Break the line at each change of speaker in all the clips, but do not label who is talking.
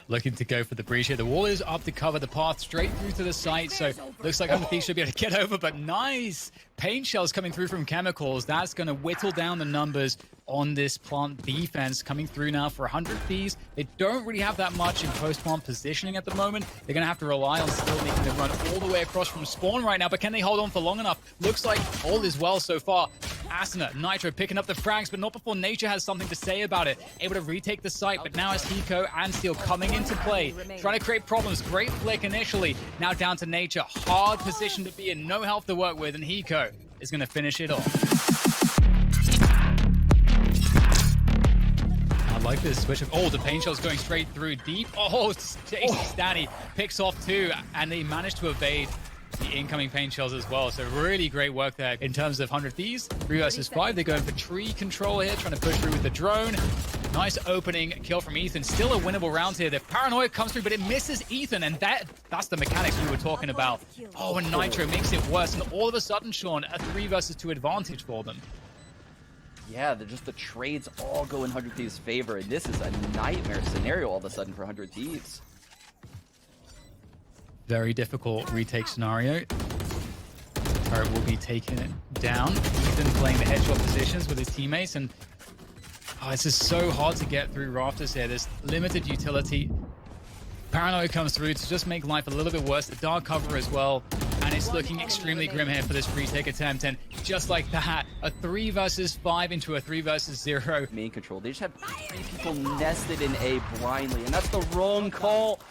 looking to go for the breach here. The wall is up to cover the path straight through to the site, so looks like 100 Thieves should be able to get over, but nice paint shells coming through from chemicals. That's going to whittle down the numbers on this plant defense coming through now for 100 Thieves. They don't really have that much in post-plant positioning at the moment. They're going to have to rely on still making them run all the way across from spawn right now, but can they hold on for long enough? Looks like all is well so far. Asuna, Nitro picking up the frags, but not before Nature has something to say about it. Able to retake the site, but now it's Hiko and Steel coming into play, trying to create problems. Great flick initially. Now down to Nature. Hard position to be in, no health to work with, and Hiko is going to finish it off. I like this switch of, oh, the paint shell's going straight through deep. Oh, jcstani picks off two, and they managed to evade the incoming paint shells as well. So really great work there in terms of 100 Thieves. 3 versus 5. They're going for tree control here, trying to push through with the drone. Nice opening kill from Ethan. Still a winnable round here. The paranoia comes through, but it misses Ethan, and that's the mechanics we were talking about. Oh, and Nitro makes it worse, and all of a sudden, Sean, a 3 versus 2 advantage for them.
Yeah, the trades all go in 100 Thieves' favor, and this is a nightmare scenario all of a sudden for 100 Thieves.
Very difficult retake scenario. Turret will be taking it down. Ethan playing the headshot positions with his teammates, and oh, it's just so hard to get through rafters here. There's limited utility. Paranoia comes through to just make life a little bit worse. The dark cover as well, and it's looking extremely grim here for this retake attempt. And just like that, a 3 versus 5 into a 3 versus 0.
Main control. They just have 3 people nested in A blindly, and that's the wrong call.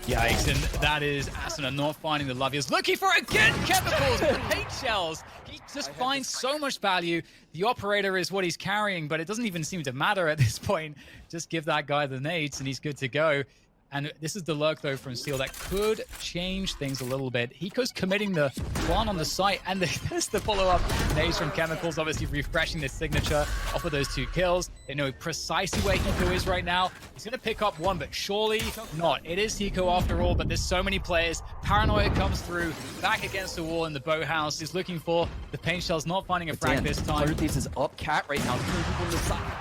Yikes, and that is Asuna not finding the love. He's looking for, again, chemicals with the paint shells. He just finds so much value. The operator is what he's carrying, but it doesn't even seem to matter at this point. Just give that guy the nades and he's good to go. And this is the lurk, though, from Steel that could change things a little bit. Hiko's committing the one on the site, and there's the follow-up nades from Chemicals, obviously refreshing the signature off of those 2 kills. They know precisely where Hiko is right now. He's going to pick up one, but surely not. It is Hiko after all, but there's so many players. Paranoia comes through, back against the wall in the boathouse. He's looking for the paint shells, not finding a frag this time.
100 Thieves is up cat right now. People on the side.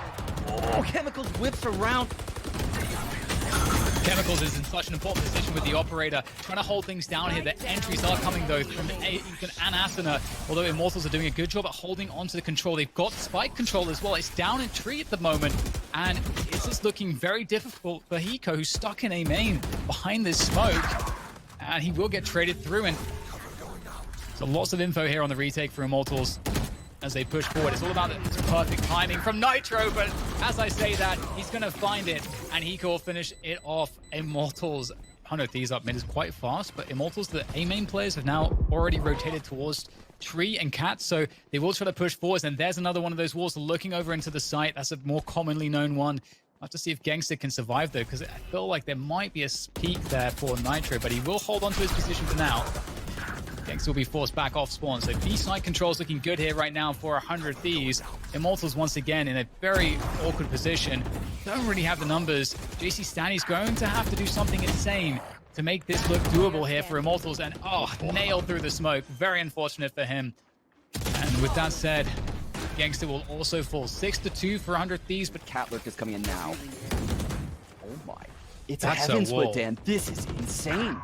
Oh, Chemicals whips around.
Chemicals is in such an important position with the operator, trying to hold things down here. The entries are coming, though, from Ethan and Asuna, although Immortals are doing a good job at holding onto the control. They've got spike control as well. It's down in tree at the moment, and it's just looking very difficult for Hiko, who's stuck in a main behind this smoke, and he will get traded through. And so lots of info here on the retake for Immortals as they push forward. It's all about the perfect timing from Nitro, but as I say that, he's going to find it, and Hiko will finish it off. Immortals, 100 Thieves up mid is quite fast, but Immortals, the A-main players, have now already rotated towards Tree and Cat, so they will try to push forwards, and there's another one of those walls looking over into the site. That's a more commonly known one. I'll have to see if genghsta can survive, though, because I feel like there might be a peak there for Nitro, but he will hold on to his position for now. genghsta will be forced back off spawn, so B-side control is looking good here right now for 100 Thieves. Immortals once again in a very awkward position. Don't really have the numbers. jcstani's going to have to do something insane to make this look doable here for Immortals, and oh, nailed through the smoke. Very unfortunate for him. And with that said, genghsta will also fall 6-2 for 100 Thieves, but
Cat Lurk is coming in now. Oh my. It's
That's
a heaven
a wall.
split, Dan. This is insane.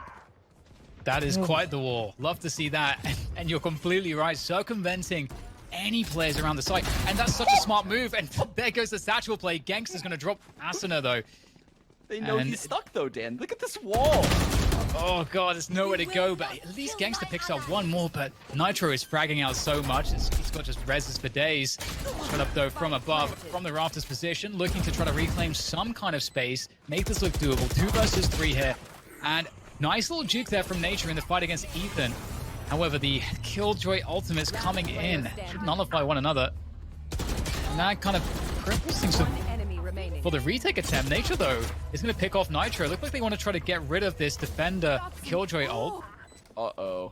that is quite the wall. Love to see that. And you're completely right. Circumventing any players around the site. And that's such a smart move. And there goes the satchel play. Genghsta's going to drop Asuna, though.
They know he's stuck, though, Dan. Look at this wall.
Oh, God, there's nowhere to go. But at least genghsta picks up one more. But Nitro is fragging out so much. He's got just reses for days. Shot up, though, from above, from the rafters position. Looking to try to reclaim some kind of space. Make this look doable. 2 versus 3 here. And nice little juke there from Nature in the fight against Ethan. However, the Killjoy ultimates coming in should nullify one another. And that kind of cripples things for the retake attempt. Nature, though, is going to pick off Nitro. Looks like they want to try to get rid of this defender Killjoy ult.
Uh-oh.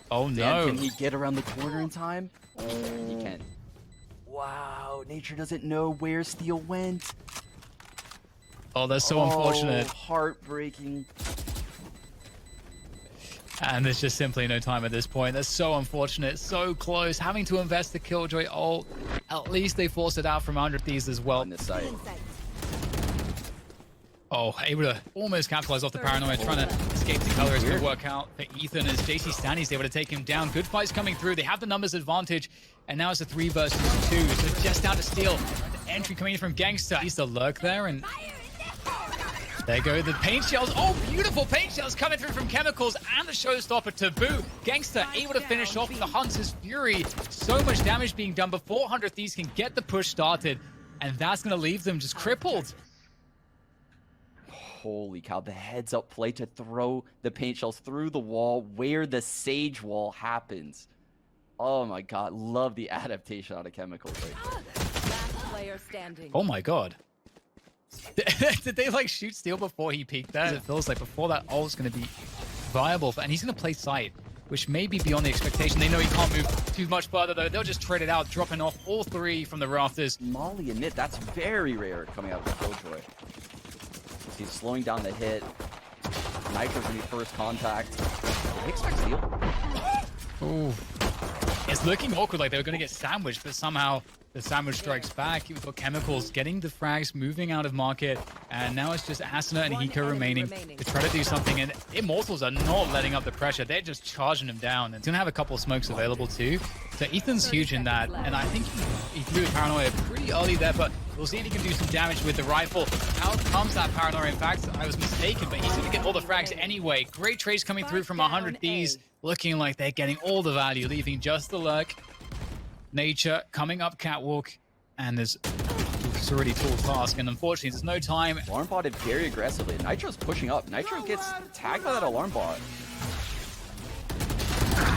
Oh, no.
Dan, can he get around the corner in time? He can. Wow, Nature doesn't know where Steel went.
Oh, that's so unfortunate.
Heartbreaking.
And there's just simply no time at this point. That's so unfortunate. So close. Having to invest the Killjoy ult. At least they forced it out from 100 Thieves as well.
On this side.
Oh, able to almost capitalize off the paranoia, trying to escape the color. It's going to work out for Ethan as jcstani's able to take him down. Good fights coming through. They have the numbers advantage, and now it's a 3 versus 2. So just down to steal. The entry coming in from genghsta. He's the lurk there, and there go the paint shells. Oh, beautiful paint shells coming through from chemicals, and the showstopper taboo. Genghsta able to finish off the Hunter's Fury. So much damage being done before 100 Thieves can get the push started, and that's going to leave them just crippled.
Holy cow, the heads up play to throw the paint shells through the wall where the sage wall happens. Oh my god, love the adaptation out of chemicals right there.
Last player standing.
Oh my god. Did they like shoot steel before he peeked there? It feels like before that ult's going to be viable, and he's going to play sight, which may be beyond the expectation. They know he can't move too much further though. They'll just trade it out, dropping off all 3 from the rafters.
Molly and Knit, that's very rare coming out of Killjoy. He's slowing down the hit. Nitro's gonna be first contact. They expect steal.
Ooh. It's looking awkward, like they were going to get sandwiched, but somehow the sandwich strikes back. We've got chemicals getting the frags, moving out of market, and now it's just Asuna and Hiko remaining to try to do something, and Immortals are not letting up the pressure. They're just charging him down, and it's going to have a couple of smokes available too. So Ethan's huge in that, and I think he threw his paranoia pretty early there, but we'll see if he can do some damage with the rifle. Out comes that paranoia. In fact, I was mistaken, but he's going to get all the frags anyway. Great trades coming through from 100 Thieves, looking like they're getting all the value, leaving just the lurk. Nature coming up catwalk, and there's already tall task, and unfortunately there's no time.
Alarm botted very aggressively. Nitro's pushing up. Nitro gets tagged by that alarm bot.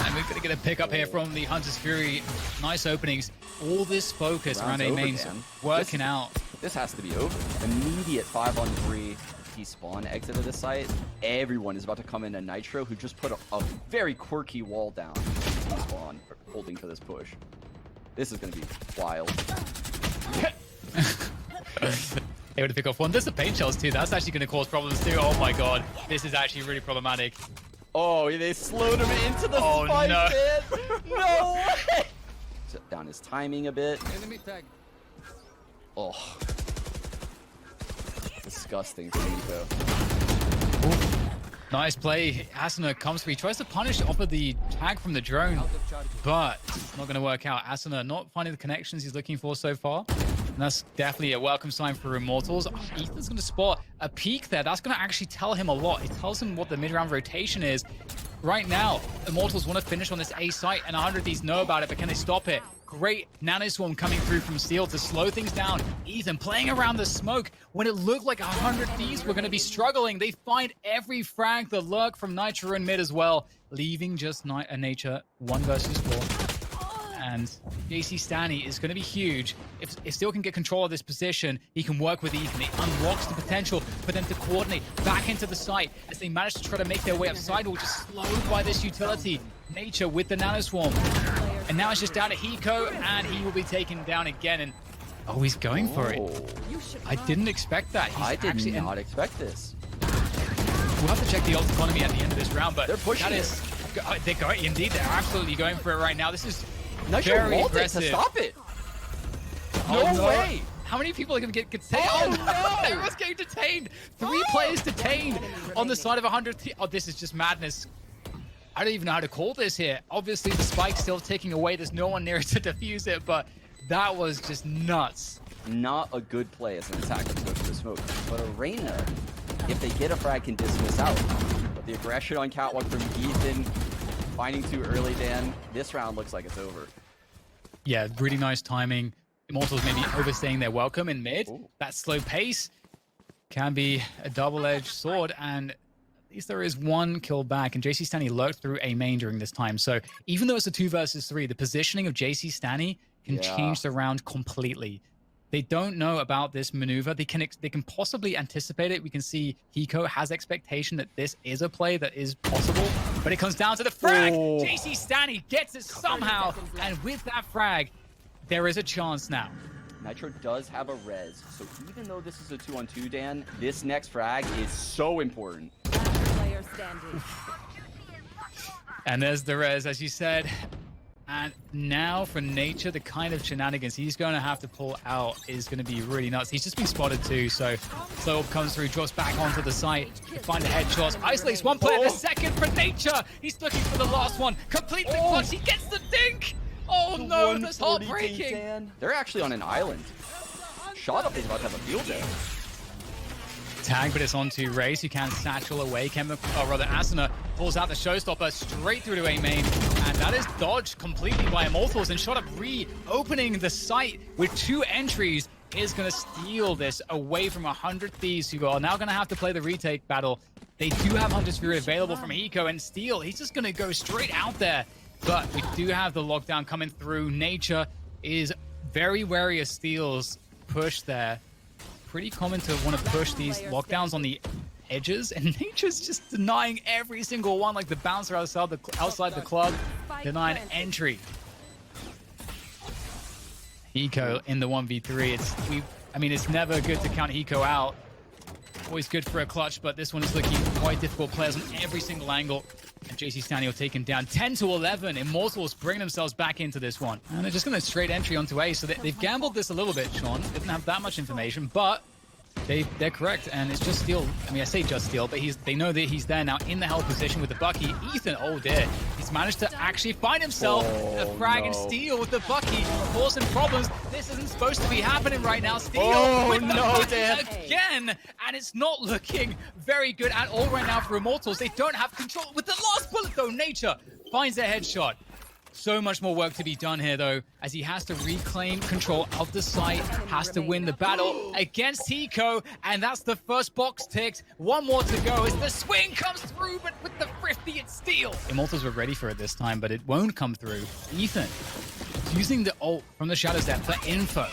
And we're going to get a pick up here from the Hunter's Fury. Nice openings. All this focus around A mains working out.
This has to be over. Immediate 5-on-3 despawn exit of the site. Everyone is about to come in, and Nitro, who just put a very quirky wall down, despawn, holding for this push. This is going to be wild.
Able to pick off one. There's the paint shells too. That's actually going to cause problems too. Oh my god. This is actually really problematic.
Oh, they slowed him into the spike pit. No way. Set down his timing a bit.
Enemy tag.
Oh. Disgusting for Hiko.
Nice play. Asuna comes through. He tries to punish off of the tag from the drone, but it's not going to work out. Asuna not finding the connections he's looking for so far. And that's definitely a welcome sign for Immortals. Oh, Ethan's going to spot a peek there. That's going to actually tell him a lot. It tells him what the mid-round rotation is. Right now, Immortals want to finish on this A site, and 100 Thieves know about it, but can they stop it? Great nanoswarm coming through from Steel to slow things down. Ethan playing around the smoke when it looked like 100 Thieves were going to be struggling. They find every frag, the lurk from Nitro and mid as well, leaving just Nature 1 versus 4. And jcstani is going to be huge. If Steel can get control of this position, he can work with Ethan. It unlocks the potential for them to coordinate back into the site as they manage to try to make their way up sidewall, just slowed by this utility. Nature with the nanoswarm. And now it's just down to Hiko, and he will be taken down again. And oh, he's going for it. I didn't expect that.
I did not expect this.
We'll have to check the ult economy at the end of this round, but
they're pushing
that is, they're going, indeed, they're absolutely going for it right now. This is
Nitro
very
ulted
aggressive.
to stop it.
Oh,
No way.
How many people are going to get detained?
Oh, no.
Everyone's getting detained. 3 players detained on the side of 100. Oh, this is just madness. I don't even know how to call this here. Obviously, the spike's still ticking away. There's no one near it to defuse it, but that was just nuts.
Not a good play as an attacker to go through the smoke. But Arena, if they get a frag, can dismiss out. But the aggression on catwalk from Ethan, finding too early, Dan. This round looks like it's over.
Yeah, really nice timing. Immortals maybe overstaying their welcome in mid.
Ooh.
That slow pace can be a double-edged sword, and at least there is 1 kill back, and jcstani lurked through A main during this time. So even though it's a 2 versus 3, the positioning of jcstani can change the round completely. They don't know about this maneuver. They can possibly anticipate it. We can see Hiko has expectation that this is a play that is possible, but it comes down to the frag.
Oh.
jcstani gets it somehow, and with that frag, there is a chance now.
Nitro does have a res, so even though this is a 2-on-2, Dan, this next frag is so important.
Last player standing.
And there's the res, as you said. And now for Nature, the kind of shenanigans he's going to have to pull out is going to be really nuts. He's just been spotted too, so Slow comes through, drops back onto the site to find the headshots. Isolates one player, the second for Nature. He's looking for the last one. Completely clutch. He gets the dink. Oh no, that's heartbreaking.
They're actually on an island. Shot Up is about to have a field day.
Tag, but it's onto Race, who can satchel away. Asuna pulls out the showstopper straight through to A main, and that is dodged completely by Immortals. And Shot Up reopening the site with 2 entries is going to steal this away from 100 Thieves, who are now going to have to play the retake battle. They do have Hunter's Fury available from hiko, and Steel, he's just going to go straight out there. But we do have the lockdown coming through. Nature is very wary of Steel's push there. Pretty common to want to push these lockdowns on the edges, and Nature's just denying every single one, like the bouncer outside the club, denying entry. Hiko in the 1v3. It's never good to count Hiko out. Always good for a clutch, but this one is looking quite difficult. Players on every single angle. And jcstani will take him down 10-11. Immortals bring themselves back into this one. And they're just going to straight entry onto A. So they've gambled this a little bit, Sean. They didn't have that much information, but they're correct. And it's just Steel. I say just Steel, but they know that he's there now in the held position with the Bucky. Ethan, oh dear. He's managed to actually find himself a frag and Steel with the Bucky, causing problems. This isn't supposed to be happening right now. Steel with the Bucky again. And it's not looking very good at all right now for Immortals. They don't have control. With the last bullet, though, Nature finds a headshot. So much more work to be done here, though, as he has to reclaim control of the site, has to win the battle against hiko, and that's the first box ticked. One more to go as the swing comes through, but with the thrifty, it's Steel. Immortals were ready for it this time, but it won't come through. Ethan, using the ult from the shadows there for info.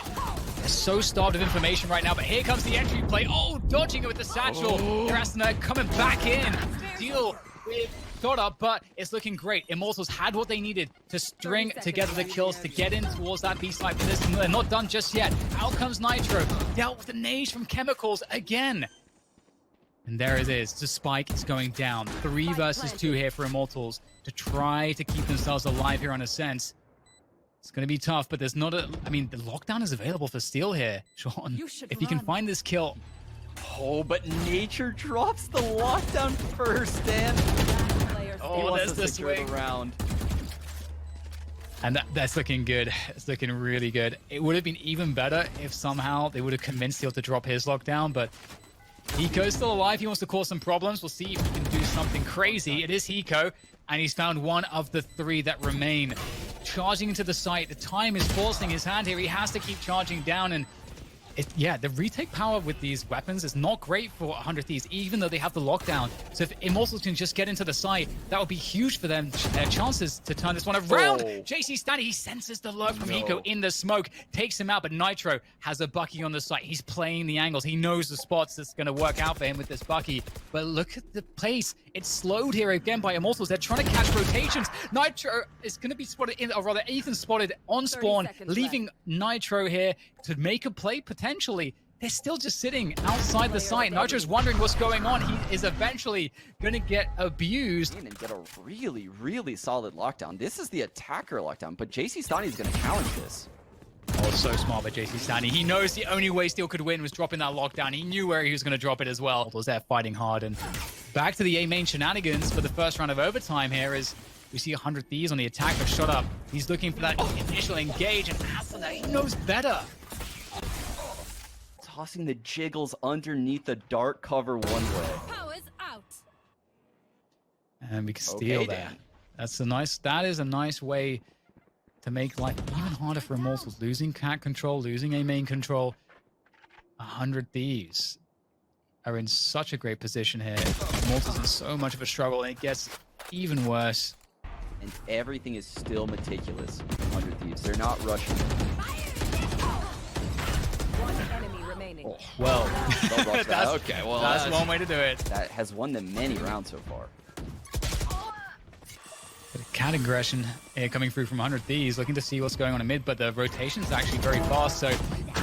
They're so starved of information right now, but here comes the entry play. Oh, dodging it with the satchel. Asuna coming back in. Deal with Shot Up, but it's looking great. Immortals had what they needed to string together the kills to get in towards that B site, but they're not done just yet. Out comes Nitro, dealt with the nage from Chemicals again. And there it is. The spike is going down. 3 versus 2 here for Immortals to try to keep themselves alive here on Ascent. It's going to be tough, but there's not the lockdown is available for Steel here, Sean. If he can find this kill.
Oh, but Nature drops the lockdown first, Dan.
Oh, there's the swing
around.
And that's looking good. It's looking really good. It would have been even better if somehow they would have convinced Steel to drop his lockdown, but Hiko's still alive. He wants to cause some problems. We'll see if he can do something crazy. It is Hiko, and he's found one of the 3 that remain. Charging into the site. The time is forcing his hand here. He has to keep charging down, and the retake power with these weapons is not great for 100 Thieves, even though they have the lockdown. So if Immortals can just get into the site, that would be huge for them, their chances to turn this one around. jcstani, he senses the lurk from hiko in the smoke, takes him out, but Nitro has a Bucky on the site. He's playing the angles. He knows the spots that's going to work out for him with this Bucky. But look at the pace. It's slowed here again by Immortals. They're trying to catch rotations. Nitro is going to be spotted in, or rather, Ethan spotted on spawn, leaving Nitro here to make a play potentially. They're still just sitting outside the site. Nitro's wondering what's going on. He is eventually going to get abused.
And get a really, really solid lockdown. This is the attacker lockdown, but jcstani is going to challenge this.
Oh, so smart by jcstani. He knows the only way Steel could win was dropping that lockdown. He knew where he was going to drop it as well. Was there fighting hard, and back to the A main shenanigans for the first round of overtime here is we see 100 Thieves on the attack, but Shot Up. He's looking for that initial engage, and Asuna, he knows better.
Tossing the jiggles underneath the dark cover one way.
Powers out.
And we can steal that. That is a nice way to make life even harder for Immortals. Losing cat control, losing A main control. 100 Thieves are in such a great position here. Immortals in so much of a struggle, and it gets even worse.
And everything is still meticulous. 100 Thieves. They're not rushing.
Oh, well, that's one way to do it.
That has won them many rounds so far.
Cat aggression coming through from 100 Thieves, looking to see what's going on in mid, but the rotation is actually very fast, so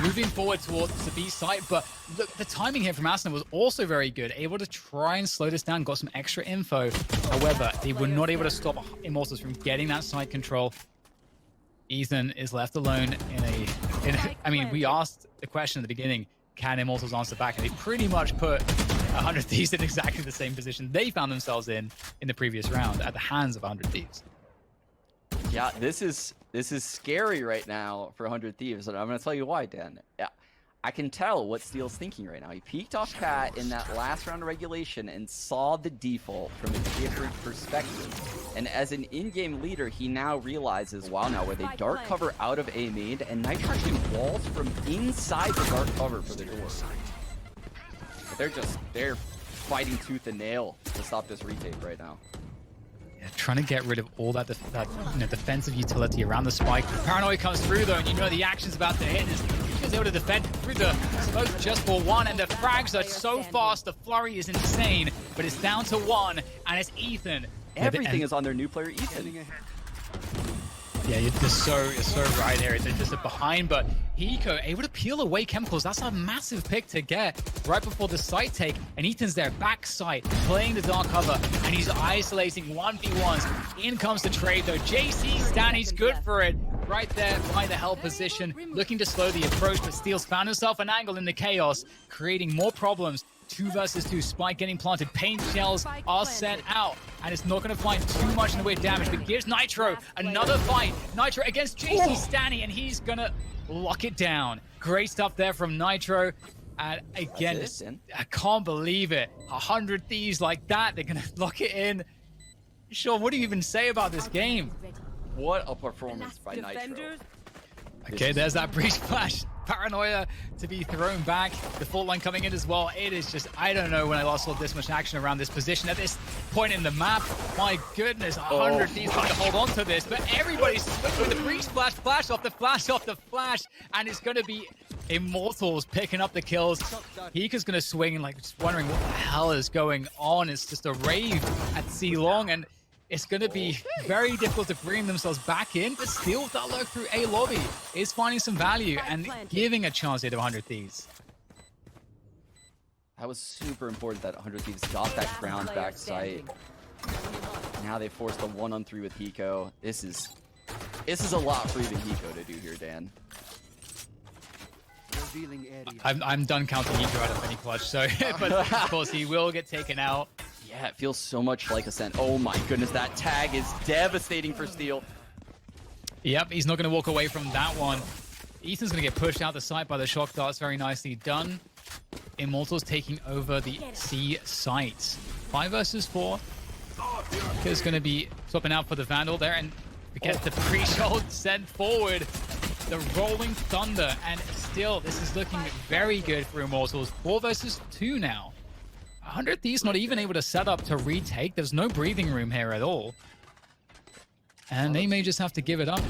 moving forward towards the B site. But look, the timing here from Asuna was also very good, able to try and slow this down, got some extra info. However, they were not able to stop Immortals from getting that site control. Ethan is left alone I mean, we asked the question at the beginning, can Immortals answer back? And they pretty much put 100 Thieves in exactly the same position they found themselves in the previous round at the hands of 100 Thieves.
Yeah, this is scary right now for 100 Thieves, and I'm going to tell you why, Dan. Yeah, I can tell what Steel's thinking right now. He peeked off Cat in that last round of regulation and saw the default from a different perspective. And as an in-game leader, he now realizes, wow, now where they dark cover out of A main, and Nitro actually walls from inside the dark cover for the door. But they're fighting tooth and nail to stop this retake right now.
Yeah, trying to get rid of all that defensive utility around the spike. Paranoia comes through though, and you know the action's about to hit. He's able to defend through the smoke just for one, and the frags are so fast. The flurry is insane, but it's down to one, and it's Ethan.
Everything is on their new player, Ethan.
Yeah, you're so right here. It's just a behind, but hiko able to peel away chemicals. That's a massive pick to get right before the site take, and Ethan's there, backside, playing the dark cover, and he's isolating 1v1s. In comes the trade though. jcstani's good for it. Right there by the hell position, looking to slow the approach, but Steel's found himself an angle in the chaos, creating more problems. 2 versus 2, spike getting planted, paint shells are sent out, and it's not going to find too much in the way of damage, but gives Nitro another fight. Nitro against jcstani, and he's going to lock it down. Great stuff there from Nitro. And again, I can't believe it. 100 Thieves like that, they're going to lock it in. Sean, what do you even say about this game?
What a performance by Nitro.
Okay, there's that breach flash. Paranoia to be thrown back. The fault line coming in as well. It is just, I don't know when I last saw this much action around this position at this point in the map. My goodness, 100 Thieves trying to hold on to this, but everybody's switching with the breach flash, flash off the flash, and it's going to be Immortals picking up the kills. Hika's going to swing and like just wondering what the hell is going on. It's just a rave at C-Long, and it's going to be very difficult to bring themselves back in, but still with that lurk through A lobby is finding some value and giving a chance here to 100 Thieves.
That was super important that 100 Thieves got that ground back site. Now they forced a 1-on-3 with hiko. This is a lot for even hiko to do here, Dan.
I'm done counting hiko out of any clutch, so but of course he will get taken out.
Yeah, it feels so much like Ascent. Oh my goodness, that tag is devastating for Steel.
Yep, he's not going to walk away from that one. Ethan's going to get pushed out the site by the shock darts. Very nicely done. Immortals taking over the C site. 5 versus 4. Is going to be swapping out for the Vandal there, and gets the pre-shot sent forward. The Rolling Thunder, and still, this is looking very good for Immortals. 4 versus 2 now. 100 Thieves not even able to set up to retake. There's no breathing room here at all. And they may just have to give it up.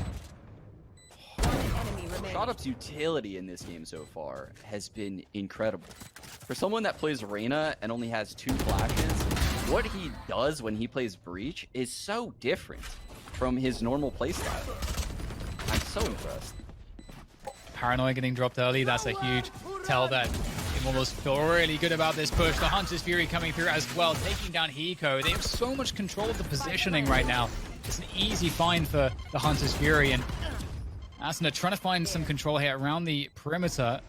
ShotUp's utility in this game so far has been incredible. For someone that plays Reyna and only has 2 flashes, what he does when he plays Breach is so different from his normal playstyle. I'm so impressed.
Paranoia getting dropped early. That's a huge tell that Immortals feel really good about this push. The Hunter's Fury coming through as well, taking down hiko. They have so much control of the positioning right now. It's an easy find for the Hunter's Fury, and asuna trying to find some control here around the perimeter.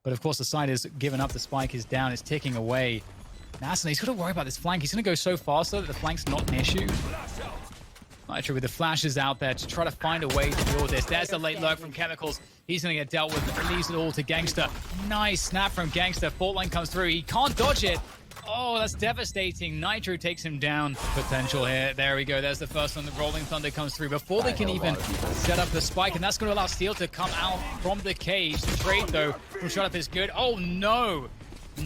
But of course the side is given up. The spike is down. It's ticking away. asuna, he's got to worry about this flank. He's going to go so fast though that the flank's not an issue. Nitro with the flashes out there to try to find a way to deal with this. There's the late lurk from Chemicals. He's going to get dealt with. Leaves it all to genghsta. Nice snap from genghsta. Fault line comes through. He can't dodge it. Oh, that's devastating. Nitro takes him down. Potential here. There we go. There's the first one. The Rolling Thunder comes through before they can even set up the spike. And that's going to allow Steel to come out from the cage. The trade, though, from ShotUp is good. Oh, no.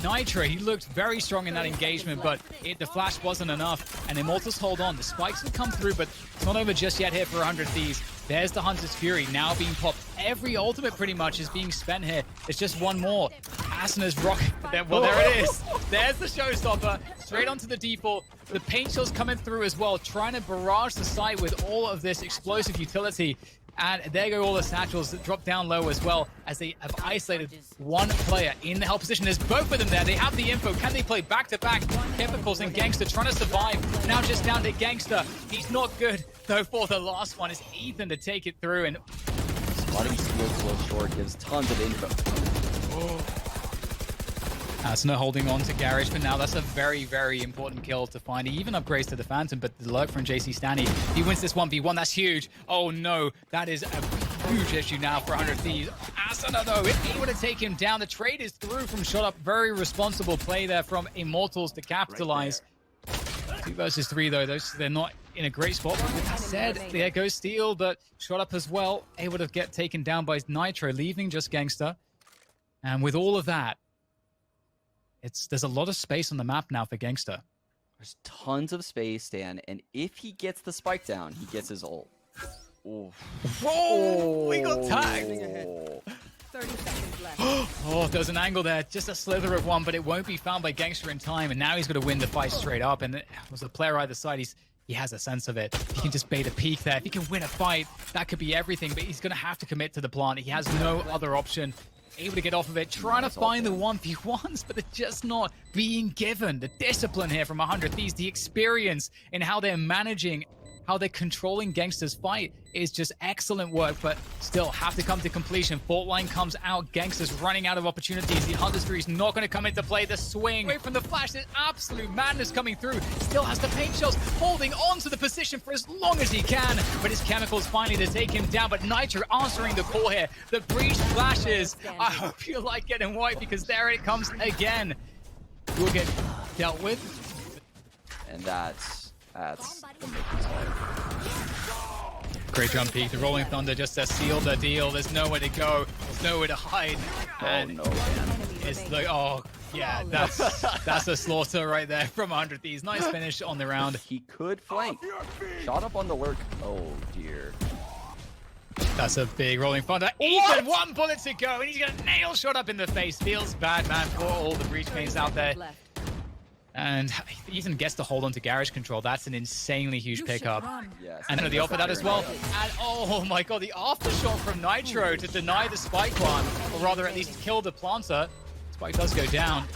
Nitro, he looked very strong in that engagement, but the flash wasn't enough, and Immortals hold on. The spikes have come through, but it's not over just yet here for 100 Thieves. There's the Hunter's Fury now being popped. Every ultimate pretty much is being spent here. It's just one more. asuna's rocket. Well, there it is. There's the showstopper. Straight onto the default. The paint shell's coming through as well, trying to barrage the site with all of this explosive utility. And there go all the satchels that drop down low as well, as they have isolated one player in the hell position. There's both of them there. They have the info. Can they play back-to-back? Chemicals and Genghsta trying to survive. Now just down to Genghsta. He's not good, though, for the last one. It's Ethan to take it through. And
Spotting Steel close short gives tons of info.
Asuna holding on to Garage for now. That's a very, very important kill to find. He even upgrades to the Phantom, but the lurk from jcstani. He wins this 1v1. That's huge. Oh no, that is a huge issue now for 100 Thieves. Asuna though, able to take him down. The trade is through from Shot Up. Very responsible play there from Immortals to capitalize. 2 versus 3 though. They're not in a great spot. With that said, there goes Steel, but Shot Up as well, able to get taken down by Nitro, leaving just Genghsta. And with all of that, there's a lot of space on the map now for Genghsta.
There's tons of space, Stan, and if he gets the spike down, he gets his ult. Oh,
whoa! We got tagged!
30 seconds left.
Oh, there's an angle there. Just a slither of one, but it won't be found by Genghsta in time, and now he's going to win the fight straight up. And it was a player either side. He has a sense of it. He can just bait a peek there. If he can win a fight, that could be everything, but he's going to have to commit to the plant. He has no other option. Able to get off of it, trying to find the 1v1s, but they're just not being given. The discipline here from 100 Thieves, the experience in how they're managing, how they're controlling Genghsta's fight is just excellent work, but still have to come to completion. Fault line comes out. Genghsta's running out of opportunities. The Hunter's Fury is not going to come into play. The swing away from the flash. There's absolute madness coming through. Still has the paint shells, holding on to the position for as long as he can, but his chemicals finally to take him down. But Nitro answering the call here. The breach flashes. I hope you like getting white, because there it comes again. Will get dealt with.
And that's the making
Great jump peek. The Rolling Thunder just to seal the deal. There's nowhere to go. There's nowhere to hide. And
oh no, man.
It's like, oh yeah, that's a slaughter right there from 100 Thieves. Nice finish on the round.
He could flank. Shot up on the lurk. Oh dear.
That's a big Rolling Thunder. Ethan, 1 bullet to go, and he's gonna nail Shot Up in the face. Feels bad, man, for all the breach mains out there. And Ethan gets to hold on to Garage Control. That's an insanely huge pickup.
Yes.
And the offer that as well. And oh my god, the aftershock from Nitro to deny the spike one, or rather at least kill the planter. Spike does go down.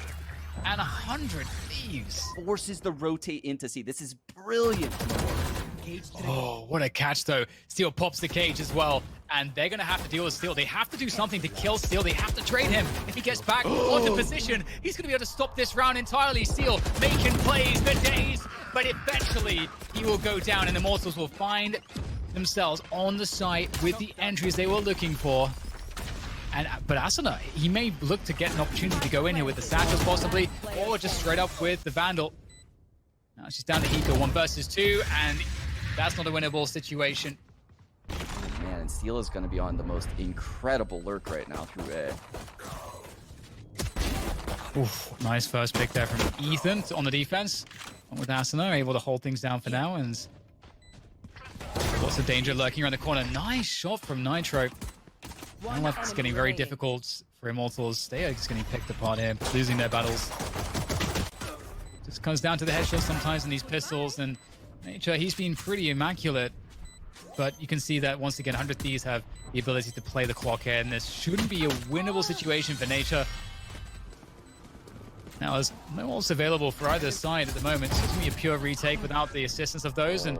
And 100 Thieves
Forces the rotate into C. This is brilliant.
Oh, what a catch though. Steel pops the cage as well. And they're going to have to deal with Steel. They have to do something to kill Steel. They have to trade him. If he gets back onto position, he's going to be able to stop this round entirely. Steel making plays for days, but eventually he will go down, and Immortals will find themselves on the site with the entries they were looking for. But Asuna, he may look to get an opportunity to go in here with the satchels possibly, or just straight up with the Vandal. Now she's down to hiko, 1 versus 2, and that's not a winnable situation.
Man, and Steel is going to be on the most incredible lurk right now through A.
Oof, nice first pick there from Ethan on the defense. And with Asuna able to hold things down for now, and lots of danger lurking around the corner. Nice shot from Nitro. I like it's getting very difficult for Immortals. They are just getting picked apart here, losing their battles. Just comes down to the headshots sometimes in these pistols, and Nature, he's been pretty immaculate. But you can see that once again, 100 Thieves have the ability to play the clock here, and this shouldn't be a winnable situation for Nature. Now, there's no ults available for either side at the moment. It's going to be a pure retake without the assistance of those, and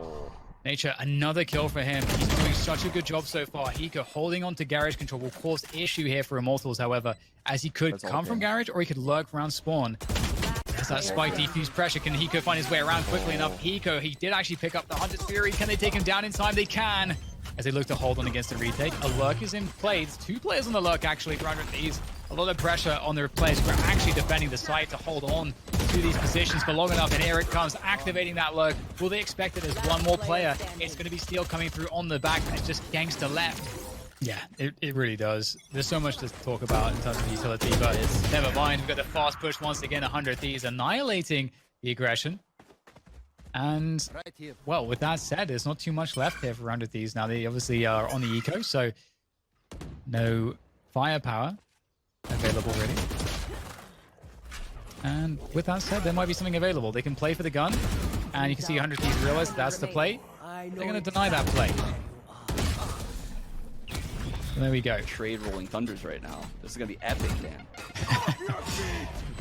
Nature, another kill for him. He's doing such a good job so far. Hiko holding on to Garage Control will cause issue here for Immortals, however, as he could come from Garage or he could lurk around spawn. As that spike defuse pressure, can Hiko find his way around quickly enough? Hiko, he did actually pick up the Hunter's Fury. Can they take him down in time? They can, as they look to hold on against the retake. A lurk is in play. There's 2 players on the lurk actually for 100 Thieves. A lot of pressure on the players who are actually defending the site to hold on to these positions for long enough. And here it comes, activating that lurk. Will they expect it as 1 more player? It's going to be Steel coming through on the back. It's just Genghsta left. Yeah, it really does. There's so much to talk about in terms of utility, but never mind. We've got the fast push once again. 100 Thieves annihilating the aggression. And, well, with that said, there's not too much left here for 100 Thieves. Now, they obviously are on the eco, so no firepower available, really. And with that said, there might be something available. They can play for the gun, and you can see 100 Thieves realize that's the play. They're going to deny that play. There we go.
Trade rolling thunders right now. This is gonna be epic, Dan.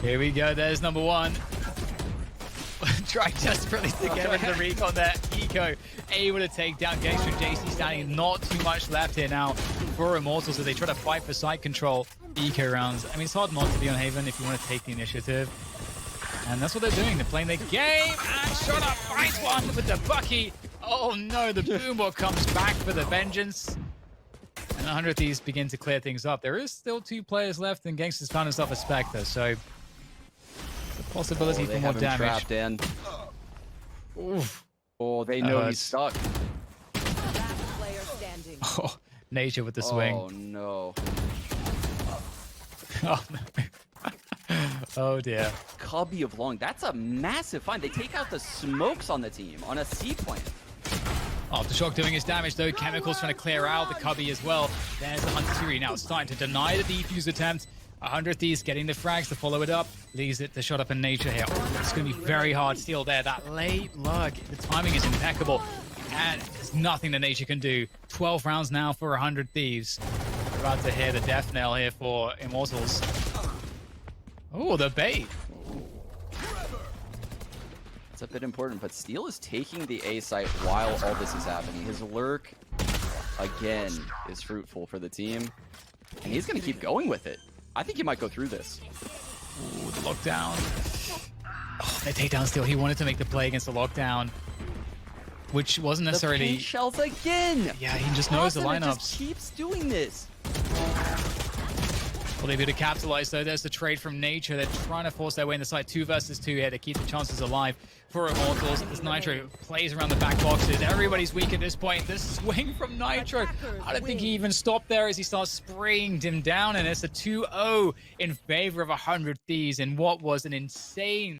Here we go. There's number one. Trying desperately to get rid of the recon there. Hiko able to take down genghsta and jcstani. Not too much left here now for Immortals as they try to fight for side control. Eco rounds. I mean, it's hard not to be on Haven if you want to take the initiative. And that's what they're doing. They're playing their game. And shot up. Finds one with the Bucky. Oh no, the Boomer comes back for the vengeance. And 100 Thieves begin to clear things up. There is still 2 players left, and Gangsta's found himself a Spectre, so the possibility for more damage.
Trapped in.
Oof.
Oh, they know he's stuck.
Last player standing.
Oh, Nature with the swing.
Oh no.
Oh no. Oh dear.
Cubby of Long. That's a massive find. They take out the smokes on the team on a C plant.
Aftershock doing his damage though. Chemicals trying to clear out the Cubby as well. There's the Hunter. Now it's starting to deny the defuse attempt. 100 Thieves getting the frags to follow it up. Leaves it to shot up in Nature here. It's going to be very hard still there. That late lug. The timing is impeccable. And there's nothing that Nature can do. 12 rounds now for 100 Thieves. We're about to hear the death knell here for Immortals. Oh, the bait.
It's a bit important, but Steel is taking the A site while all this is happening. His lurk, again, is fruitful for the team. And he's going to keep going with it. I think he might go through this.
Ooh, the lockdown. Oh, that takedown Steel. He wanted to make the play against the lockdown, which wasn't necessarily...
The paint shells again!
Yeah, he just knows the lineups.
Just keeps doing this.
Well, they be able to capitalize, though. There's the trade from Nature. They're trying to force their way in the side. 2 versus 2 here to keep the chances alive for Immortals. This Nitro plays around the back boxes. Everybody's weak at this point. This swing from Nitro. I don't think he even stopped there as he starts spraying him down. And it's a 2-0 in favor of 100 Thieves in what was an insane